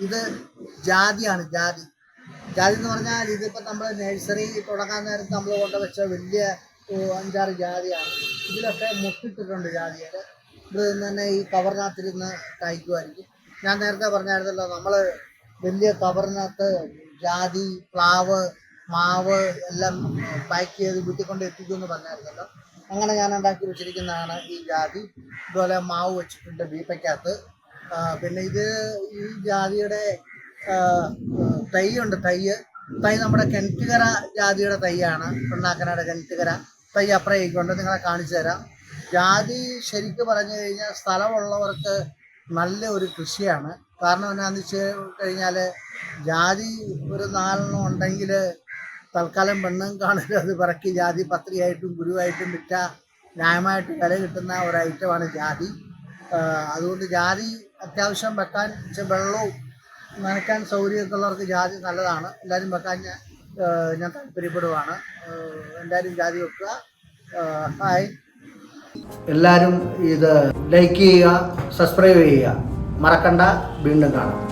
ഇത് ജാതിയാണ്. ജാതി എന്ന് പറഞ്ഞാൽ ഇതിപ്പോൾ നമ്മൾ നഴ്സറി തുടങ്ങാൻ നേരത്ത് നമ്മൾ കൊണ്ടുവച്ച വലിയ 5-6 ജാതിയാണ്. ഇതിലൊക്കെ മുട്ടിട്ടിട്ടുണ്ട് ജാതികൾ. ഇത് തന്നെ ഈ കവറിനകത്തിരുന്ന് കായ്ക്കുമായിരിക്കും. ഞാൻ നേരത്തെ പറഞ്ഞായിരുന്നല്ലോ, നമ്മൾ വലിയ കവറിനകത്ത് ജാതി, പ്ലാവ്, മാവ് എല്ലാം പാക്ക് ചെയ്ത് വീട്ടിൽ കൊണ്ട് എത്തിക്കുമെന്ന് പറഞ്ഞായിരുന്നല്ലോ. അങ്ങനെ ഞാൻ ഉണ്ടാക്കി വെച്ചിരിക്കുന്നതാണ് ഈ ജാതി. ഇതുപോലെ മാവ് വെച്ചിട്ടുണ്ട് വീപ്പയ്ക്കകത്ത്. പിന്നെ ഈ ജാതിയുടെ തൈയുണ്ട്. തൈ നമ്മുടെ കിണറ്റുകര ജാതിയുടെ തൈയാണ്. പിണ്ണാക്കനയുടെ കിണറ്റുകര തൈ അപ്പുറത്തേക്കുണ്ട്, നിങ്ങളെ കാണിച്ചു തരാം. ജാതി ശരിക്കും പറഞ്ഞു കഴിഞ്ഞാൽ സ്ഥലമുള്ളവർക്ക് നല്ല ഒരു കൃഷിയാണ്. കാരണം എന്നാന്ന് വെച്ച് കഴിഞ്ഞാൽ ജാതി ഒരു 4 ഉണ്ടെങ്കിൽ തൽക്കാലം പെണ്ണും കാണുക അത് പറക്കി ജാതി പത്രിയായിട്ടും ഗുരുവായിട്ടും വിറ്റ ന്യായമായിട്ട് വില കിട്ടുന്ന ഒരു ഐറ്റമാണ് ജാതി. അതുകൊണ്ട് ജാതി അത്യാവശ്യം വെക്കാൻ വെള്ളവും നനയ്ക്കാൻ സൗകര്യമൊക്കെ ഉള്ളവർക്ക് ജാതി നല്ലതാണ്. എല്ലാവരും വെക്കാൻ ഞാൻ താല്പര്യപ്പെടുവാണ്. എല്ലാവരും ജാതി വെക്കുക. ഹായ്, എല്ലാവരും ഇത് ലൈക്ക് ചെയ്യുക, സബ്സ്ക്രൈബ് ചെയ്യുക, മറക്കണ്ട. വീണ്ടും കാണാം.